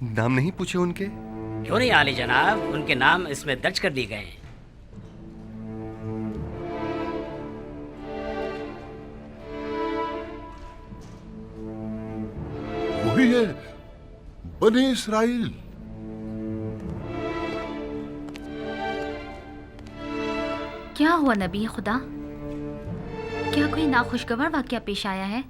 नाम नहीं पूछे उनके? क्यों नहीं आली जनाब, उनके नाम इसमें दर्ज कर दिए गए हैं। वही है, बनी इसराइल। क्या हुआ नबी खुदा? क्या कोई नाखुशगवार वाकया पेश आया है?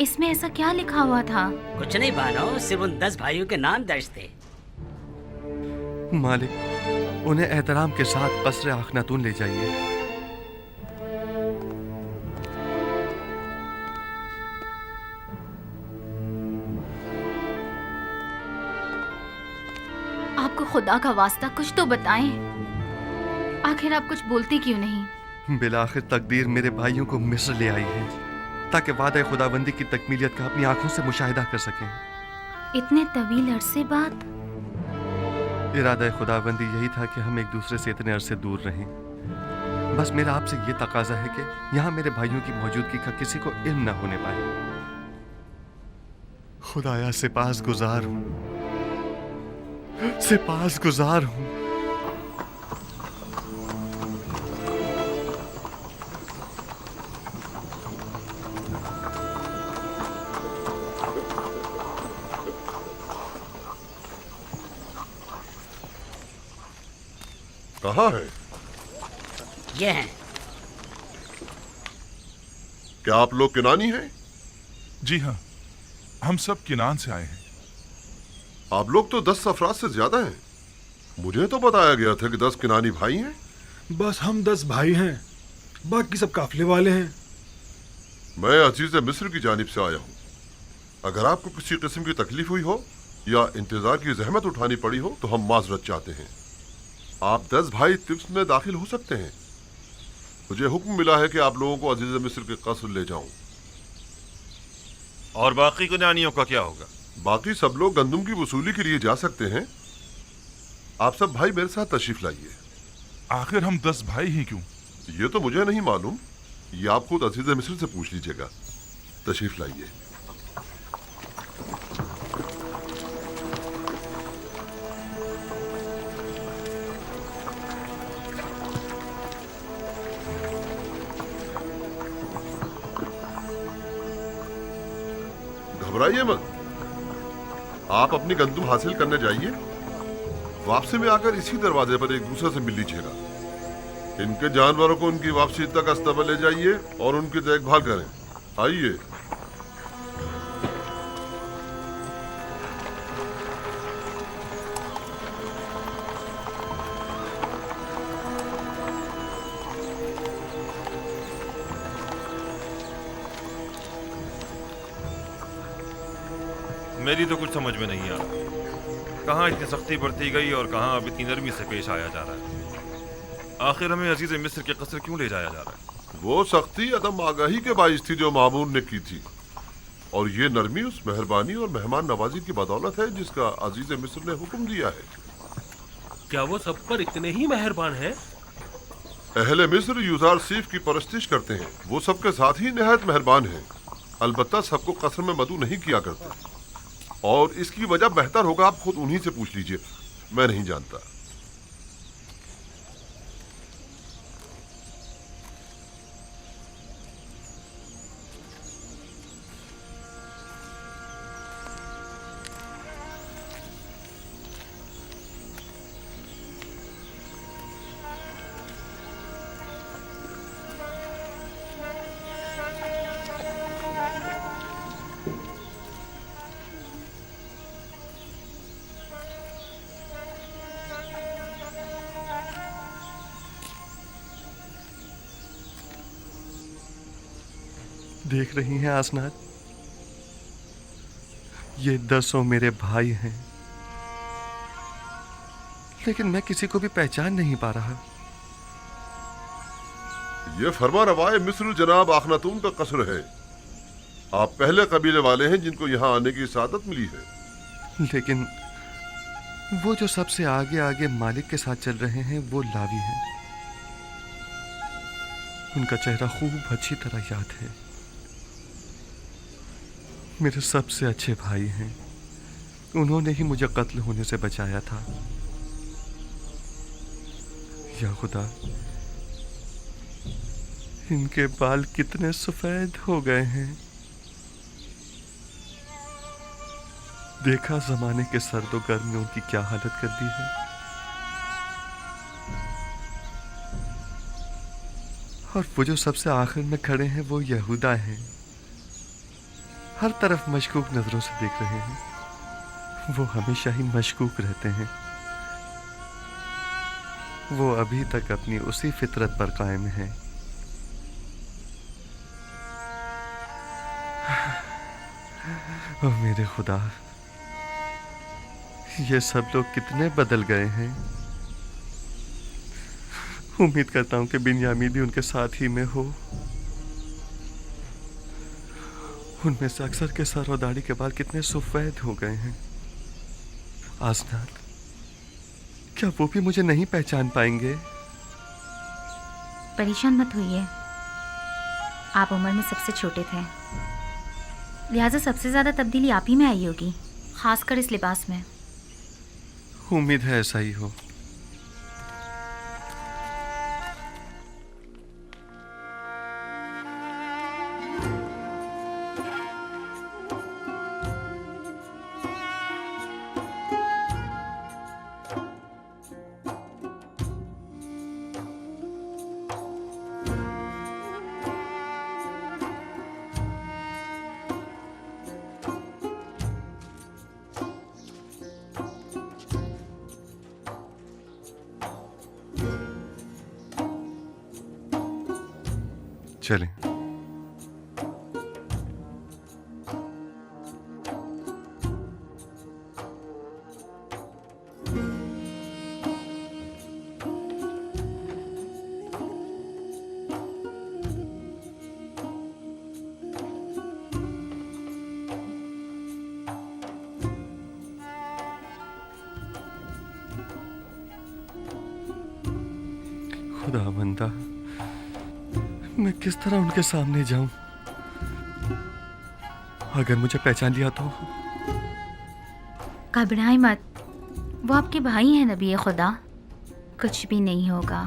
इसमें ऐसा क्या लिखा हुआ था? कुछ नहीं बानो, सिर्फ उन 10 भाइयों के नाम दर्ज थे। मालिक, उन्हें एहतराम के साथ कसर आखनातून ले जाइए। आपको खुदा का वास्ता कुछ तो बताएं। आखिर आप कुछ बोलते क्यों नहीं? बिलाखिर तकदीर मेरे भाइयों को मिस्र ले आई है ताकि वादा खुदाबंदी की तकमीलियत का अपनी आंखों से मुशाहिदा कर सकें। इतने तवील अरसे बाद? इरादा खुदाबंदी यही था कि हम एक दूसरे से इतने अरसे दूर रहें। बस मेरा आपसे ये तकाजा है कि यहाँ मेरे भाइयों की मौजूदगी का किसी को इल्म न होने पाए। खुदाया सिपास गुजार हूँ, सिपास गुजार हूँ। कहाँ है? ये हैं। क्या आप लोग किनानी हैं? जी हाँ, हम सब किनान से आए हैं। आप लोग तो 10 अफराद से ज्यादा हैं। मुझे तो बताया गया था कि 10 किनानी भाई हैं। बस हम 10 भाई हैं, बाकी सब काफिले वाले हैं। मैं अजीज मिस्र की जानिब से आया हूँ। अगर आपको किसी किस्म की तकलीफ हुई हो या इंतजार की जहमत उठानी पड़ी हो तो हम माजरत चाहते हैं। आप 10 भाई तिब्स में दाखिल हो सकते हैं। मुझे हुक्म मिला है कि आप लोगों को अजीज मिस्र के कस्र ले जाऊं। और बाकी किनानियों का क्या होगा? बाकी सब लोग गंदुम की वसूली के लिए जा सकते हैं। आप सब भाई मेरे साथ तशरीफ लाइए। आखिर हम 10 भाई ही क्यों? ये तो मुझे नहीं मालूम, ये आप खुद अजीज मिस्र से पूछ लीजिएगा। तशरीफ लाइए। घबराइए मत, आप अपनी गंदुम हासिल करने जाइए। वापसी में आकर इसी दरवाजे पर एक दूसरे से मिल लीजिएगा। इनके जानवरों को उनकी वापसी तक अस्तबल ले जाइए और उनकी देखभाल करें। आइए। मेरी तो कुछ समझ में नहीं आ रहा, कहाँ इतनी सख्ती बरती गई और कहाँ अब इतनी नरमी से पेश आया जा रहा है। आखिर हमें अजीज मिस्र के कसर क्यों ले जाया जा रहा है? वो सख्ती अदम आगाही के बाइस थी जो मामून ने की थी, और ये नरमी उस मेहरबानी और मेहमान नवाजी की बदौलत है जिसका अजीज मिस्र ने हुक्म दिया है। क्या वो सब पर इतने ही मेहरबान हैं? अहले मिस्र यूजार सीफ की परस्तिश करते हैं। वो सबके साथ ही निहायत मेहरबान हैं। अलबत्ता सबको कसर में मदू नहीं किया करते, और इसकी वजह बेहतर होगा आप खुद उन्हीं से पूछ लीजिए। मैं नहीं जानता। देख रही हैं आसनाद, ये 10 मेरे भाई हैं, लेकिन मैं किसी को भी पहचान नहीं पा रहा। ये फरमा रवाए मिस्र जनाब आखनातून का कसर है। आप पहले कबीले वाले हैं जिनको यहाँ आने की सादत मिली है। लेकिन वो जो सबसे आगे आगे मालिक के साथ चल रहे हैं वो लावी हैं। उनका चेहरा खूब अच्छी तरह याद है। मेरे सबसे अच्छे भाई हैं। उन्होंने ही मुझे कत्ल होने से बचाया था। या खुदा, इनके बाल कितने सफेद हो गए हैं। देखा जमाने के सर्द और गर्म ने उनकी क्या हालत कर दी है। और वो जो सबसे आखिर में खड़े हैं वो यहूदा हैं। हर तरफ मशकूक नजरों से देख रहे हैं। वो हमेशा ही मशकूक रहते हैं। वो अभी तक अपनी उसी फितरत पर कायम है। ओह मेरे खुदा, ये सब लोग कितने बदल गए हैं। उम्मीद करता हूं कि बिन्यामीन भी उनके साथ ही में हो। उनमें से अक्सर के सर और दाढ़ी के बाल कितने सफेद हो गए हैं। आसनाद, क्या वो भी मुझे नहीं पहचान पाएंगे? परेशान मत होइए, आप उम्र में सबसे छोटे थे, लिहाजा सबसे ज्यादा तब्दीली आप ही में आई होगी, खासकर इस लिबास में। उम्मीद है ऐसा ही हो। चलें। खुदावंदा, मैं किस तरह उनके सामने जाऊं? अगर मुझे पहचान लिया तो? घबराएं मत, वो आपके भाई हैं नबी खुदा, कुछ भी नहीं होगा।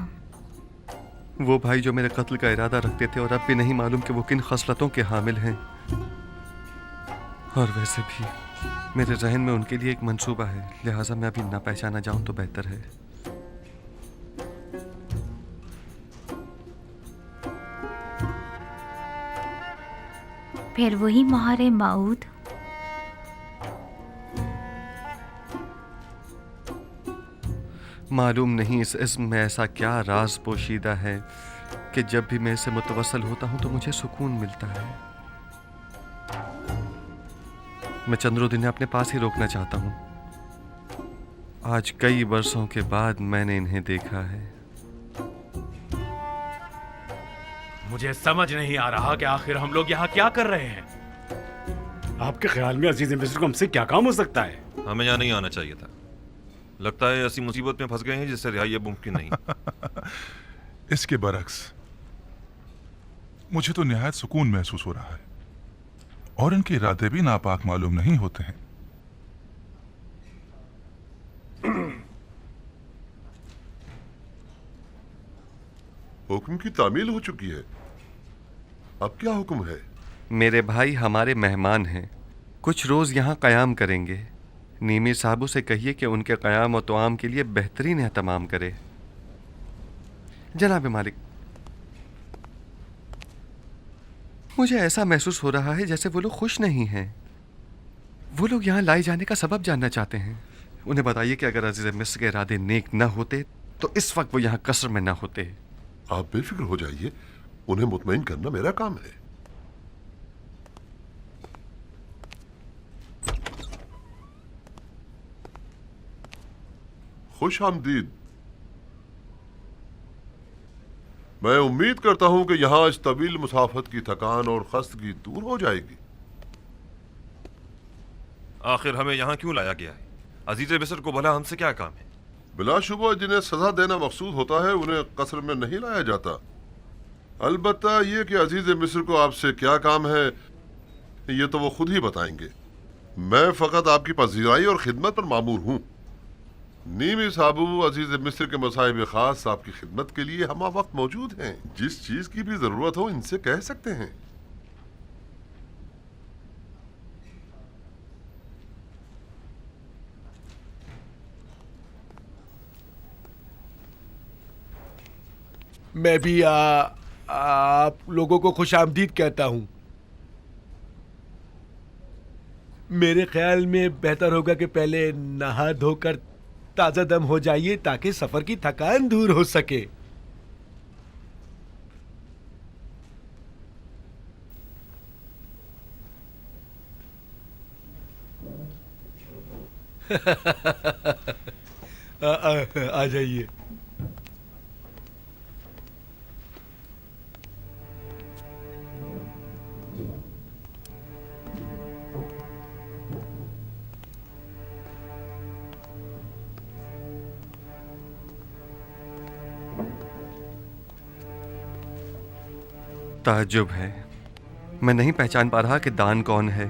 वो भाई जो मेरे कत्ल का इरादा रखते थे और अब भी नहीं मालूम कि वो किन खसलतों के हामिल हैं। और वैसे भी मेरे जहन में उनके लिए एक मंसूबा है, लिहाजा मैं अभी ना पहचाना जाऊं तो बेहतर है। फिर वही महार माऊद। मालूम नहीं इस इस्म में ऐसा क्या राज पोशीदा है कि जब भी मैं इससे मुतवस्सल होता हूं तो मुझे सुकून मिलता है। मैं चंद्रो दिन अपने पास ही रोकना चाहता हूं। आज कई बरसों के बाद मैंने इन्हें देखा है। मुझे समझ नहीं आ रहा कि आखिर हम लोग यहाँ क्या कर रहे हैं। आपके ख्याल में अजीज मिस्र को हमसे क्या काम हो सकता है? हमें यहाँ नहीं आना चाहिए था। लगता है ऐसी मुसीबत में फंस गए हैं जिससे रिहाई अब मुमकिन नहीं। इसके बरक्स मुझे तो निहायत सुकून महसूस हो रहा है और इनके इरादे भी नापाक मालूम नहीं होते हैं। हुक्म की तामील हो चुकी है, अब क्या हुक्म है? मेरे भाई हमारे मेहमान हैं, कुछ रोज यहाँ कयाम करेंगे। नीमी साहबू से कहिए कि उनके कयाम और तोआम के लिए बेहतरीन एहतमाम करे। जनाब मालिक, मुझे ऐसा महसूस हो रहा है जैसे वो लोग खुश नहीं हैं। वो लोग यहाँ लाए जाने का सबब जानना चाहते हैं। उन्हें बताइए कि अगर अजीज मिस्र के इरादे नेक न होते तो इस वक्त वो यहाँ कसर में न होते। आप बेफिक्र हो जाइए, उन्हें मुतमईन करना मेरा काम है। खुश आमदीद। मैं उम्मीद करता हूं कि यहां इस तवील मुसाफत की थकान और खस्तगी दूर हो जाएगी। आखिर हमें यहाँ क्यों लाया गया है? अजीज मिस्र को भला हमसे क्या काम है? बिलाशुबा जिन्हें सजा देना मकसूद होता है उन्हें कसर में नहीं लाया जाता। अलबत्ता ये कि अजीज मिस्र को आपसे क्या काम है, ये तो वो खुद ही बताएंगे। मैं फकत आपकी पजीराई और खिदमत पर मामूर हूँ। नीमी साबू अजीज मिस्र के मसाइब खास आपकी खिदमत के लिए हम वक्त मौजूद हैं। जिस चीज की भी जरूरत हो इनसे कह सकते हैं। मैं भी आप लोगों को खुशामदीद कहता हूँ। मेरे ख्याल में बेहतर होगा कि पहले नहा धोकर ताज़ा दम हो जाइए ताकि सफर की थकान दूर हो सके। आ जाइए। ताज्जुब है, मैं नहीं पहचान पा रहा कि दान कौन है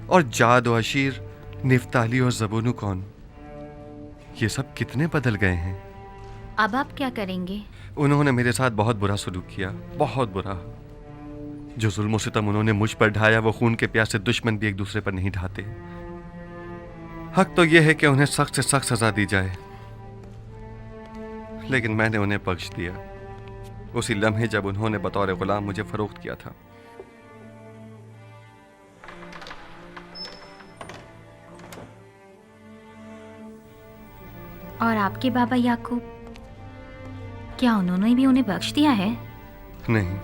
और जाद और अशीर, निफ्ताली और जबूनू कौन। ये सब कितने बदल गए हैं। अब आप क्या करेंगे? उन्होंने मेरे साथ बहुत बुरा सलूक किया, बहुत बुरा। जो जुल्म सितम उन्होंने मुझ पर ढाया वो खून के प्यासे दुश्मन भी एक दूसरे पर नहीं ढाते। हक तो यह है कि उन्हें सख्त से सख्त सजा दी जाए, लेकिन मैंने उन्हें बख्श दिया उसी लम्हे जब उन्होंने बतौर गुलाम मुझे फरोख्त किया था। और आपके बाबा याकूब, क्या उन्होंने भी उन्हें बख्श दिया है? नहीं,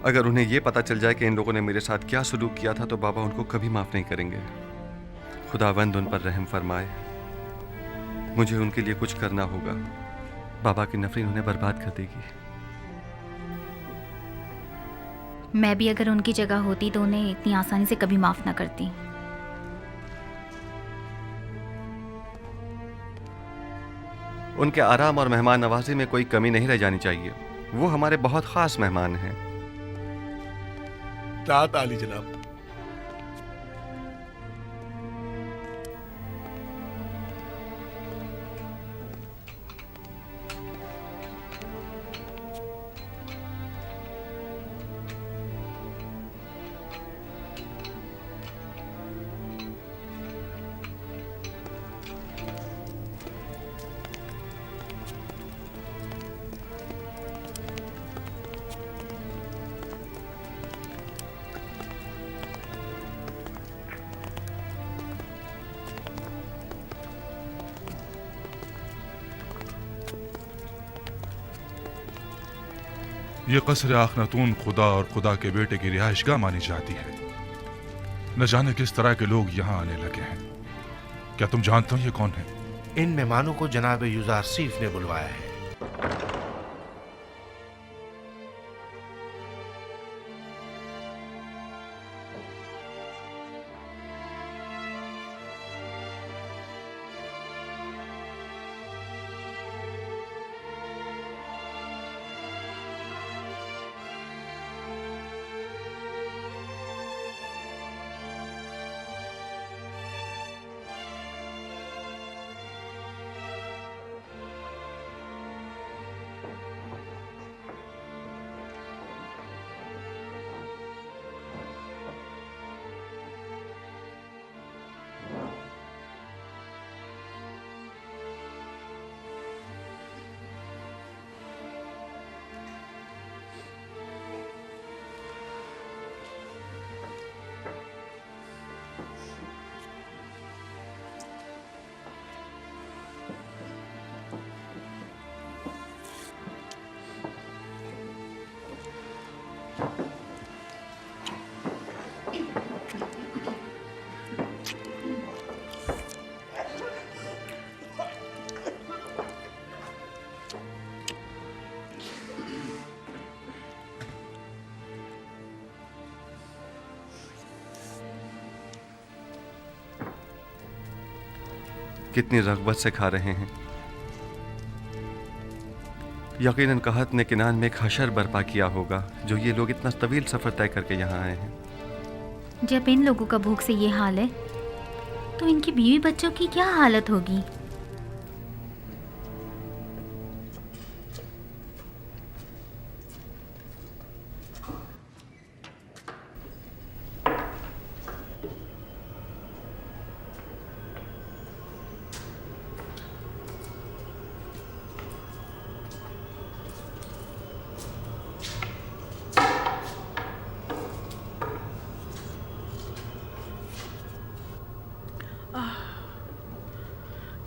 अगर उन्हें यह पता चल जाए कि इन लोगों ने मेरे साथ क्या सलूक किया था तो बाबा उनको कभी माफ नहीं करेंगे। खुदावंद उन पर रहम फरमाए। मुझे उनके लिए कुछ करना होगा। बाबा की नफरत उन्हें बर्बाद कर देगी। मैं भी अगर उनकी जगह होती तो उन्हें इतनी आसानी से कभी माफ ना करती। उनके आराम और मेहमान नवाजी में कोई कमी नहीं रह जानी चाहिए। वो हमारे बहुत खास मेहमान हैं। तात आली जनाब। ये कसर आखनतून खुदा और खुदा के बेटे की रिहाइशगाह मानी जाती है। न जाने किस तरह के लोग यहाँ आने लगे हैं। क्या तुम जानते हो ये कौन है? इन मेहमानों को जनाब युजारसीफ ने बुलवाया है। कितनी रग़बत से खा रहे हैं। यकीनन कहत ने किनान में एक हशर बर्पा किया होगा जो ये लोग इतना तवील सफ़र तय करके यहाँ आए हैं। जब इन लोगों का भूख से ये हाल है तो इनकी बीवी बच्चों की क्या हालत होगी।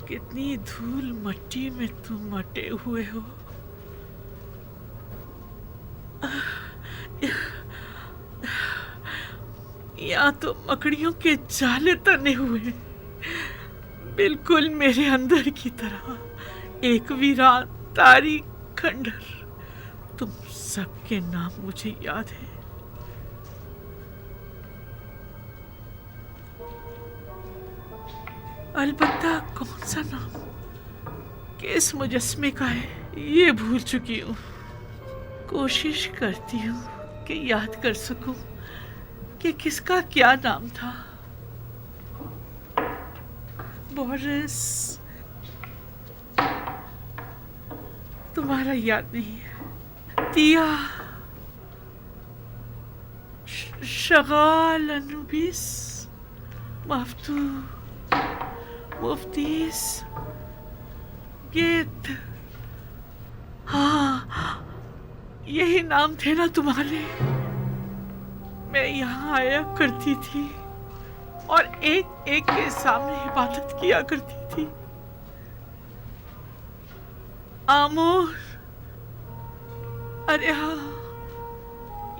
कितनी धूल मट्टी में तुम मटे हुए हो। यहाँ तो मकड़ियों के जाले तने हुए, बिल्कुल मेरे अंदर की तरह एक वीरान तारी खंडर। तुम सबके नाम मुझे याद है। अलबत्ता कौन सा नाम किस मुजस्मे का है ये भूल चुकी हूँ। कोशिश करती हूँ कि याद कर सकूं कि किसका क्या नाम था। बोरिस, तुम्हारा याद नहीं है। तिया, शगाल, अनुबिस, मफ्तू, मुफ्तीस, गेट। हाँ, यही नाम थे ना तुम्हारे। मैं यहाँ आया करती थी और एक एक के सामने इबादत किया करती थी। आमोर, अरे हाँ,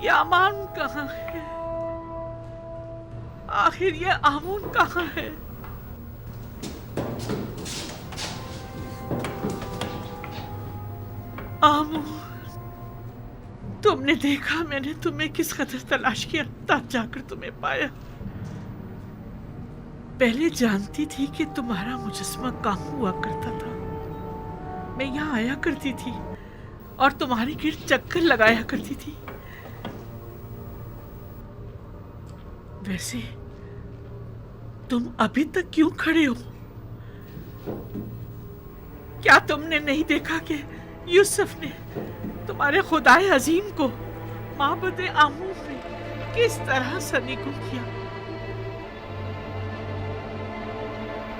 ये अमान कहाँ है? आखिर ये आमून कहाँ है? आमोर, तुमने देखा मैंने तुम्हें किस कदर तलाश किया, तब जाकर तुम्हें पाया। पहले जानती थी कि तुम्हारा मुजस्मा कहाँ हुआ करता था। मैं यहाँ आया करती थी और तुम्हारे गिर्द चक्कर लगाया करती थी। वैसे तुम अभी तक क्यों खड़े हो? क्या तुमने नहीं देखा कि यूसुफ ने तुम्हारे खुदाए अजीम को माबद आमूर में किस तरह सनीको किया?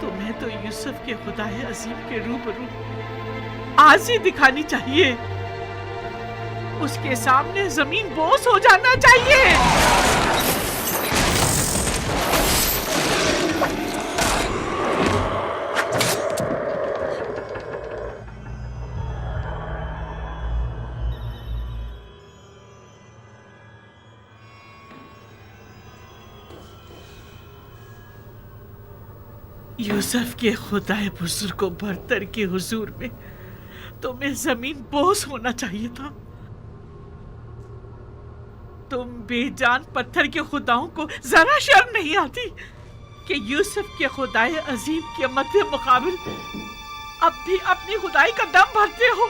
तुम्हें तो यूसुफ के खुदाए अजीम के रूबरू आजी दिखानी चाहिए। उसके सामने जमीन बोस हो जाना चाहिए। यूसुफ के खुदाए बुजुर्ग को बरतर के हुजूर में तुम्हें जमीन बोस होना चाहिए था। तुम बेजान पत्थर के खुदाओं को जरा शर्म नहीं आती कि यूसुफ के खुदाए अजीम के मध्य मुकाबिल अब भी अपनी खुदाई का दम भरते हो।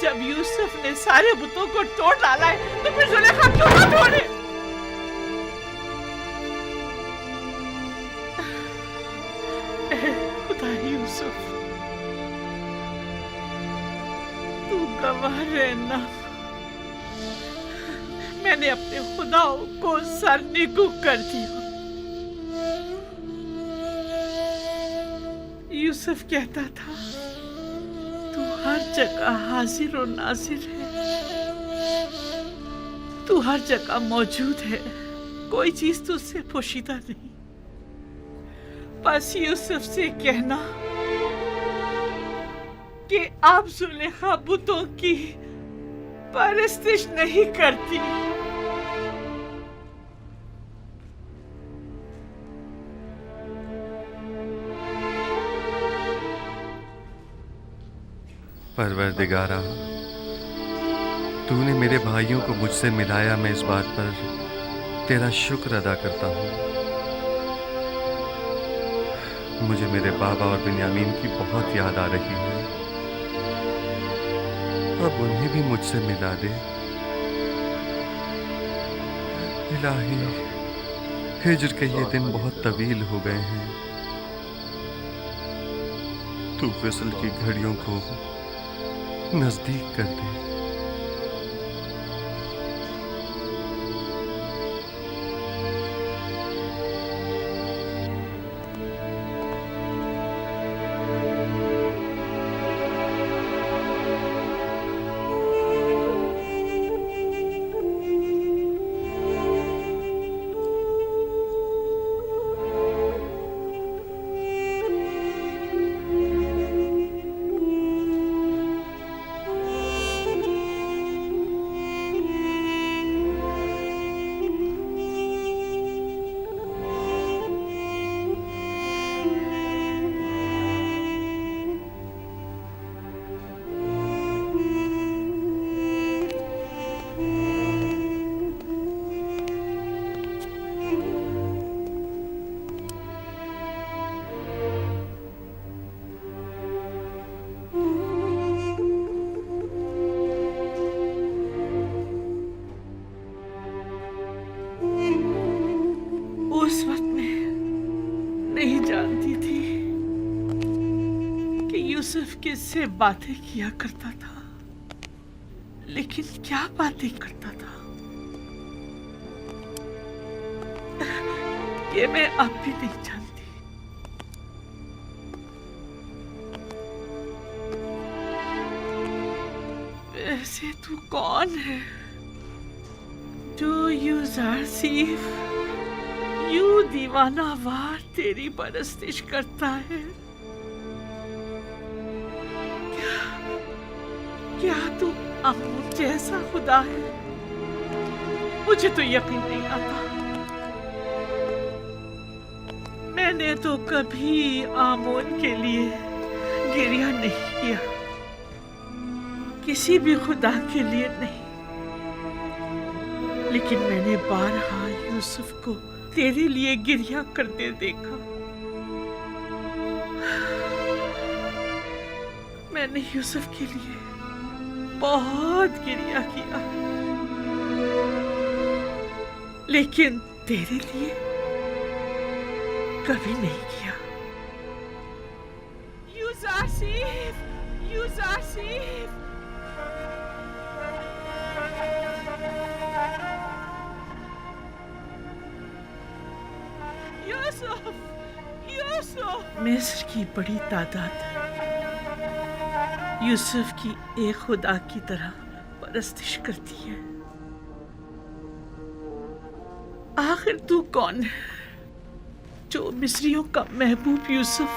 जब यूसुफ ने सारे बुतों को तोड़ डाला है तो फिर जुलेखा क्यों ना तोड़े? खुदा यूसुफ, तू गवाह रहना, मैंने अपने खुदाओं को सरनिगू कर दिया। यूसुफ कहता था तू हर जगह हाजिर और नाजिर है, तू हर जगह मौजूद है, कोई चीज तुझसे पोशीदा नहीं। बस यूसुफ से कहना कि आप जुलेखा बुतों की परस्तिश नहीं करती। परवरदिगारा, तूने मेरे भाइयों को मुझसे मिलाया। मैं इस बात पर तेरा शुक्र अदा करता हूँ। मुझे मेरे बाबा और बिन्यामीन की बहुत याद आ रही है। अब उन्हें भी मुझसे मिला दे। इलाही, हिज्र के ये दिन बहुत तवील हो गए हैं। तू विसल की घड़ियों को नजदीक कर दे। उस वक्त मैं नहीं जानती थी कि यूसुफ किससे बातें किया करता था, लेकिन क्या बातें करता था ये मैं अब भी नहीं जानती। वैसे तू कौन है जो यूज़ारसीफ यूं दीवाना वार तेरी परस्तिश करता है? क्या तू अमून जैसा खुदा है? मुझे तो यकीन नहीं आता। मैंने तो कभी आमोन के लिए गिरिया नहीं किया, किसी भी खुदा के लिए नहीं, लेकिन मैंने बारहा यूसुफ को तेरे लिए गिरिया करते देखा। मैंने यूसुफ के लिए बहुत गिरिया किया, लेकिन तेरे लिए कभी नहीं किया। यूज़ारसीफ, यूज़ारसीफ, यूसुफ, यूसुफ। मिस्र की बड़ी तादाद यूसुफ की एक खुदा की तरह परस्तिश करती है। आखिर तू कौन है जो मिस्रियों का महबूब यूसुफ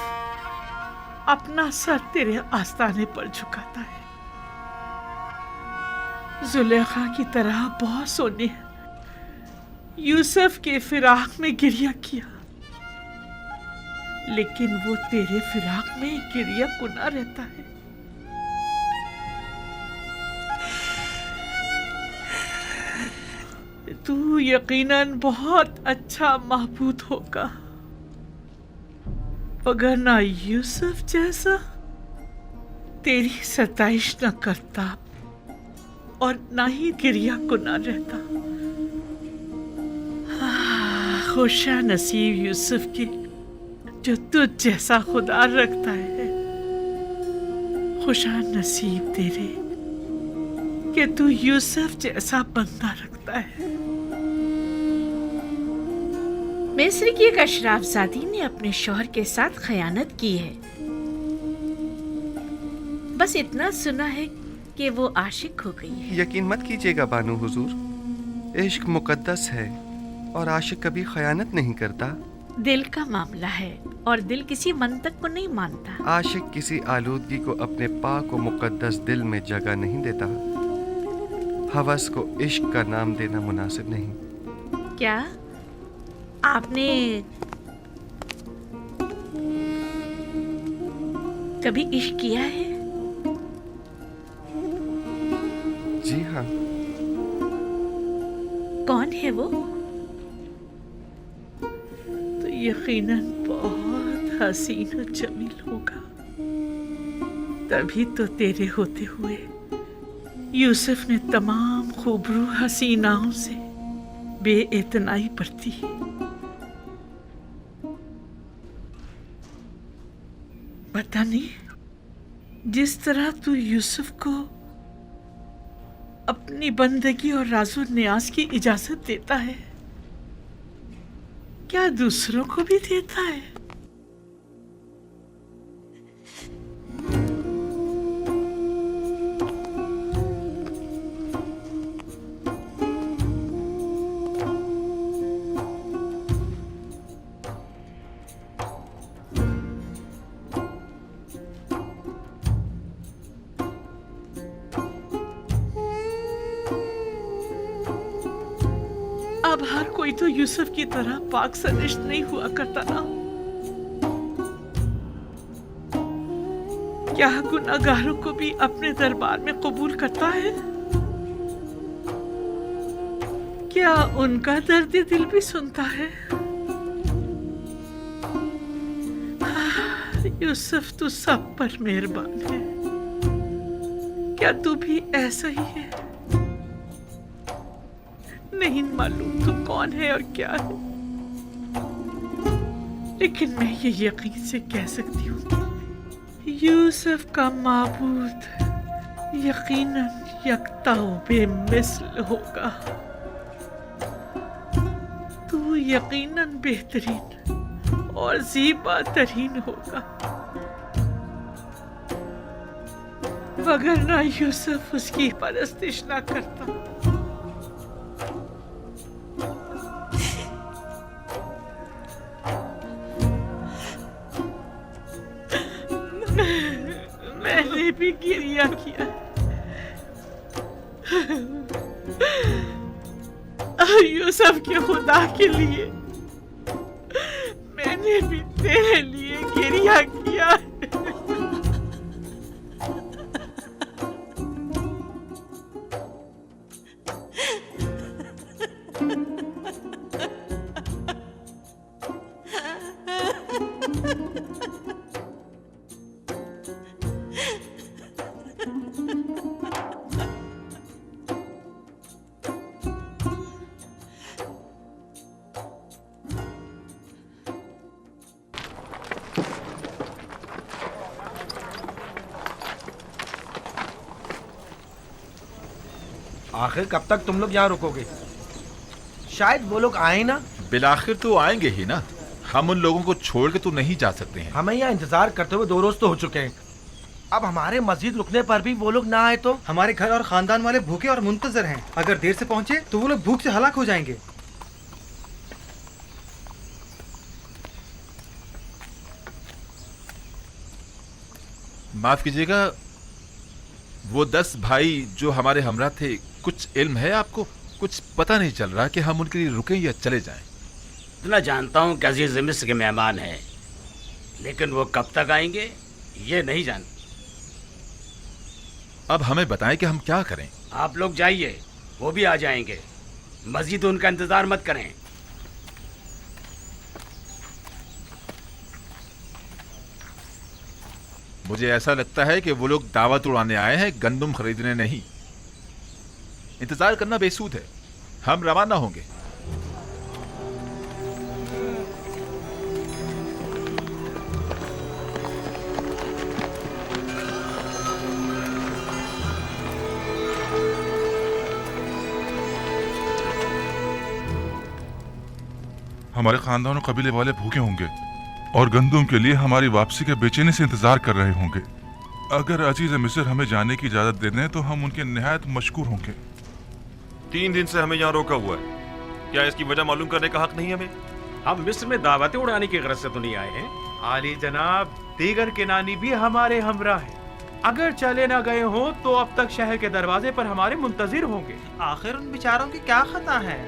अपना सर तेरे आस्ताने पर झुकाता है? जुलेखा की तरह बहुत सोने यूसुफ के फिराक में गिरिया किया, लेकिन वो तेरे फिराक में गिरिया कुना रहता है। तू यकीनन बहुत अच्छा महबूद होगा, मगर ना यूसुफ जैसा तेरी सताइश न करता और ना ही गिरिया कुना रहता। खुशा नसीब यूसुफ के जो तुझ जैसा खुदा रखता है। खुशा नसीब तेरे कि तू यूसुफ जैसा बंदा रखता है। मिस्र की एक अशराफजादी ने अपने शौहर के साथ खयानत की है। बस इतना सुना है कि वो आशिक हो गई है। यकीन मत कीजिएगा बानो हुजूर, इश्क मुकद्दस है और आशिक कभी खयानत नहीं करता। दिल का मामला है और दिल किसी मंतक को नहीं मानता। आशिक किसी आलूदगी को अपने पाक और मुकद्दस दिल में जगह नहीं देता। हवस को इश्क का नाम देना मुनासिब नहीं। क्या आपने कभी इश्क किया है? जी हाँ। कौन है वो? तो यकीनन बहुत हसीन और जमील होगा, तभी तो तेरे होते हुए यूसुफ ने तमाम खूबरू हसीनाओं से बेइतनाई बरती। पता नहीं जिस तरह तू यूसुफ को अपनी बंदगी और राजो न्याज की इजाजत देता है, क्या दूसरों को भी देता है? अब हर कोई तो यूसुफ की तरह पाक सनिष्ठ नहीं हुआ करता ना। क्या गुनाहगारों को भी अपने दरबार में कबूल करता है? क्या उनका दर्द दिल भी सुनता है? यूसुफ तू सब पर मेहरबान है। क्या तू भी ऐसा ही है? नहीं मालूम तू कौन है और क्या है, लेकिन मैं ये यकीन से कह सकती हूँ कि यूसुफ का माबूद यकीनन यकता बेमिसल होगा। तू यकीनन बेहतरीन और ज़ीबा तरीन होगा, वगरना यूसुफ उसकी परस्तिश ना करता। मैंने भी गिरिया किया, यूसुफ के खुदा के लिए मैंने भी तेरे लिए गिरिया किया। आखिर कब तक तुम लोग यहाँ रुकोगे? शायद वो लोग आए ना। बिलाखिर तो आएंगे ही ना। हम उन लोगों को छोड़ के तो नहीं जा सकते हैं। हमें यहाँ इंतजार करते हुए 2 रोज तो हो चुके हैं। अब हमारे मस्जिद रुकने पर भी वो लोग ना आए तो? हमारे घर और खानदान वाले भूखे और मुंतजर हैं। अगर देर से पहुंचे तो वो लोग भूख से हलाक हो जाएंगे। माफ कीजिएगा, वो 10 भाई जो हमारे हमरा थे, कुछ इल्म है आपको? कुछ पता नहीं चल रहा कि हम उनके लिए रुकें या चले जाएं। इतना जानता हूँ कि अजीज मिस्र के मेहमान हैं, लेकिन वो कब तक आएंगे ये नहीं जानता। अब हमें बताएं कि हम क्या करें। आप लोग जाइए, वो भी आ जाएंगे। मस्जिद उनका इंतजार मत करें। मुझे ऐसा लगता है कि वो लोग दावत उड़ाने आए हैं, गंदुम खरीदने नहीं। इंतजार करना बेसूद है। हम रवाना होंगे। हमारे खानदान और कबीले वाले भूखे होंगे और गंदुम के लिए हमारी वापसी के बेचैनी से इंतजार कर रहे होंगे। अगर अजीज मिस्र हमें जाने की इजाजत दे दें तो हम उनके निहायत मशकूर होंगे। 3 दिन से हमें यहाँ रोका हुआ है। क्या इसकी वजह मालूम करने का हक नहीं हमें? हम मिस्र में दावतें उड़ाने की गरज से तो नहीं आए हैं। आली जनाब, दीगर किनानी भी हमारे हमरा है। अगर चले ना गए हो तो अब तक शहर के दरवाजे पर हमारे मुंतजिर होंगे। आखिर उन बेचारों की क्या खता है?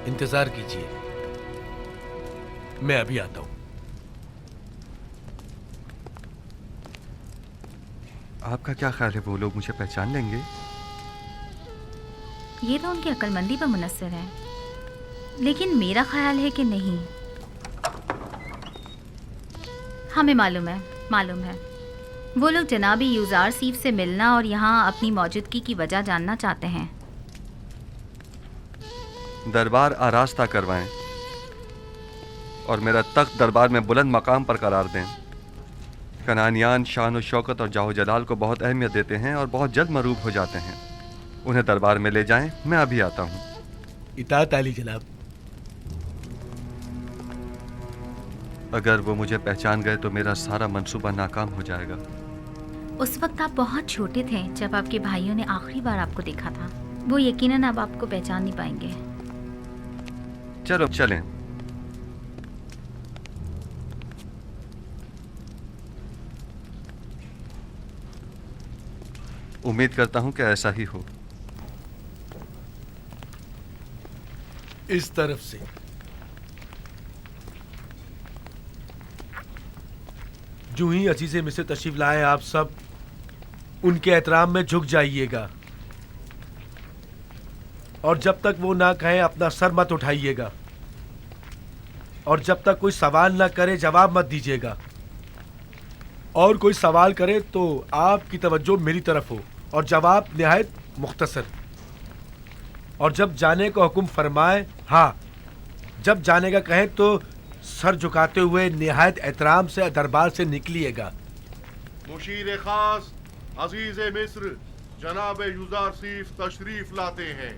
इंतजार कीजिए, मैं अभी आता हूं। आपका क्या ख्याल है, वो लोग मुझे पहचान लेंगे? ये तो उनकी अक्लमंदी पर मुनस्सिर है, लेकिन मेरा ख्याल है कि नहीं। हमें मालूम है वो लोग जनाबी यूजार सीफ से मिलना और यहाँ अपनी मौजूदगी की वजह जानना चाहते हैं। दरबार आरास्ता करवाएं और मेरा तख्त दरबार में बुलंद मकाम पर करार दें। कनानियान शान और शौकत और जाहो जलाल को बहुत अहमियत देते हैं और बहुत जल्द मरूब हो जाते हैं। उन्हें दरबार में ले जाएं, मैं अभी आता हूँ। इताअत आली जनाब। अगर वो मुझे पहचान गए तो मेरा सारा मंसूबा नाकाम हो जाएगा। उस वक्त आप बहुत छोटे थे जब आपके भाइयों ने आखिरी बार आपको देखा था। वो यकीनन अब आपको पहचान नहीं पाएंगे। चलो चलें। उम्मीद करता हूं कि ऐसा ही हो। इस तरफ से जो ही अजीज़े मिस्र तशरीफ लाए, आप सब उनके एहतराम में झुक जाइएगा और जब तक वो ना कहें अपना सर मत उठाइएगा और जब तक कोई सवाल ना करे जवाब मत दीजिएगा। और कोई सवाल करे तो आपकी तवज्जो मेरी तरफ हो और जवाब निहायत मुख्तसर। और जब जाने का हुक्म फरमाए, हाँ जब जाने का कहें तो सर झुकाते हुए निहायत एहतराम से दरबार से निकलिएगा। मुशीर खास अजीज मिस्र जनाब यूजार सीफ तशरीफ लाते हैं।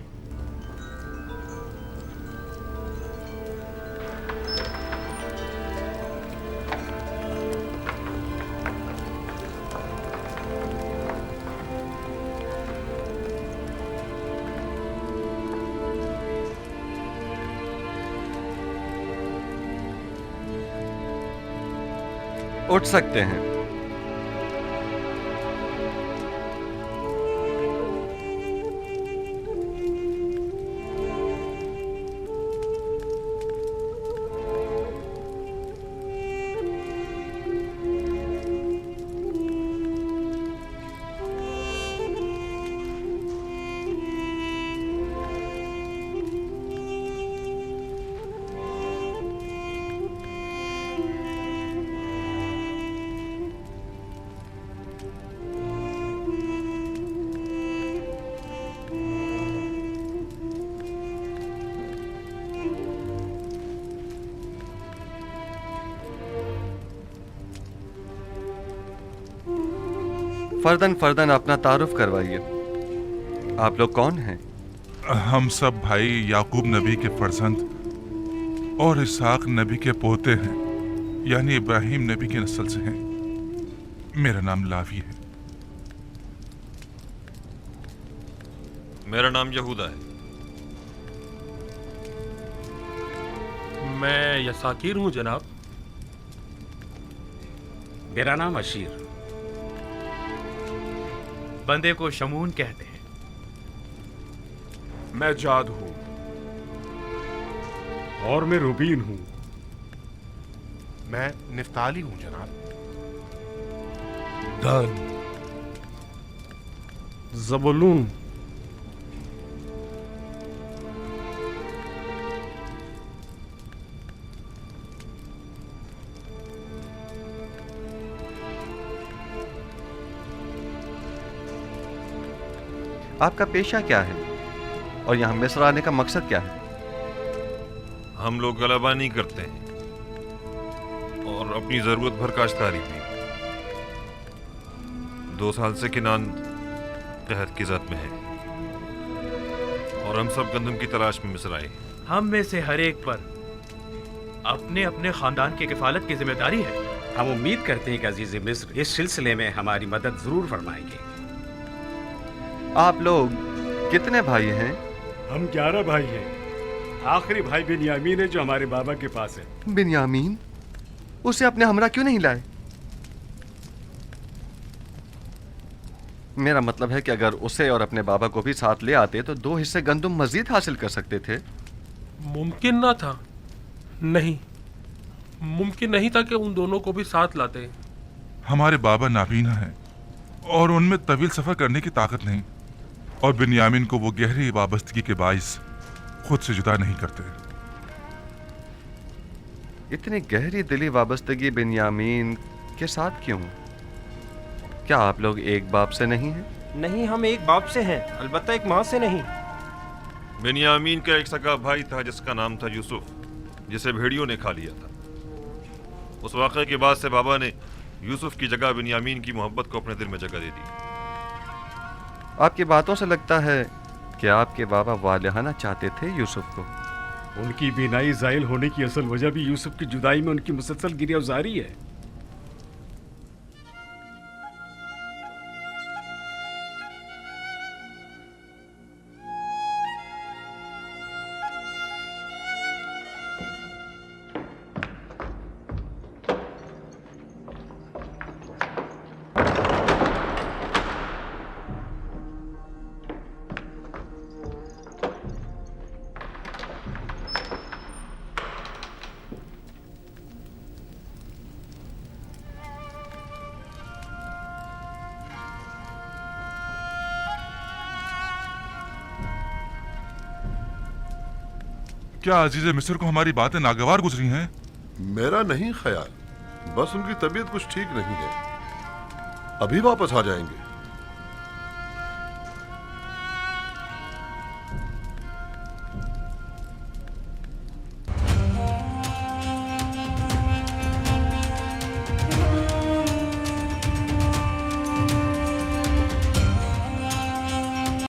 उठ सकते हैं। फर्दन फर्दन अपना तारुफ करवाइए। आप लोग कौन हैं? हम सब भाई याकूब नबी के फर्जंद और इसहाक नबी के पोते हैं, यानी इब्राहिम नबी के नस्ल से हैं। मेरा नाम लावी है। मेरा नाम यहूदा है। मैं यसाकीर हूँ जनाब। मेरा नाम अशीर। बंदे को शमून कहते हैं। मैं जाद हूं और मैं रुबीन हूं। मैं निफ्ताली हूं जनाब। दान, ज़बूलून, आपका पेशा क्या है और यहाँ मिस्र आने का मकसद क्या है? हम लोग गलबा नहीं करते हैं और अपनी जरूरत भर काश्तकारी भी। 2 साल से किनान कहत की जद में है और हम सब गंदम की तलाश में मिस्र आए। हम में से हर एक पर अपने अपने खानदान की किफालत की जिम्मेदारी है। हम उम्मीद करते हैं कि अजीज मिस्र इस सिलसिले में हमारी मदद जरूर फरमाएंगे। आप लोग कितने भाई हैं? हम 11 भाई हैं। आखिरी भाई बिन्यामीन है जो हमारे बाबा के पास है। बिन्यामीन? उसे अपने हमरा क्यों नहीं लाए? मेरा मतलब है कि अगर उसे और अपने बाबा को भी साथ ले आते तो 2 हिस्से गंदुम मजीद हासिल कर सकते थे। मुमकिन ना था। नहीं, मुमकिन नहीं था कि उन दोनों को भी साथ लाते। हमारे बाबा नाबीना हैं और उनमें तवील सफर करने की ताकत नहीं, और बिन्यामीन को वो गहरी वाबस्तगी के बाइस खुद से जुदा नहीं करते। इतनी गहरी दिली वाबस्तगी बिन्यामीन के साथ क्यों? क्या आप लोग एक बाप से नहीं हैं? नहीं, हम एक बाप से हैं, अलबत्ता एक माँ से नहीं। बिन्यामीन का एक सगा भाई था जिसका नाम था यूसुफ, जिसे भेड़ियों ने खा लिया था। उस वाक़े के बाद से बाबा ने यूसुफ की जगह बिन्यामीन की मोहब्बत को अपने दिल में जगह दे दी। आपकी बातों से लगता है कि आपके बाबा वालिहाना चाहते थे यूसुफ को। उनकी बीनाई ज़ाइल होने की असल वजह भी यूसुफ की जुदाई में उनकी मुसलसल गिरफ्तारी है। क्या अजीज मिस्र को हमारी बातें नागवार गुजरी हैं? मेरा नहीं ख्याल, बस उनकी तबीयत कुछ ठीक नहीं है। अभी वापस आ जाएंगे।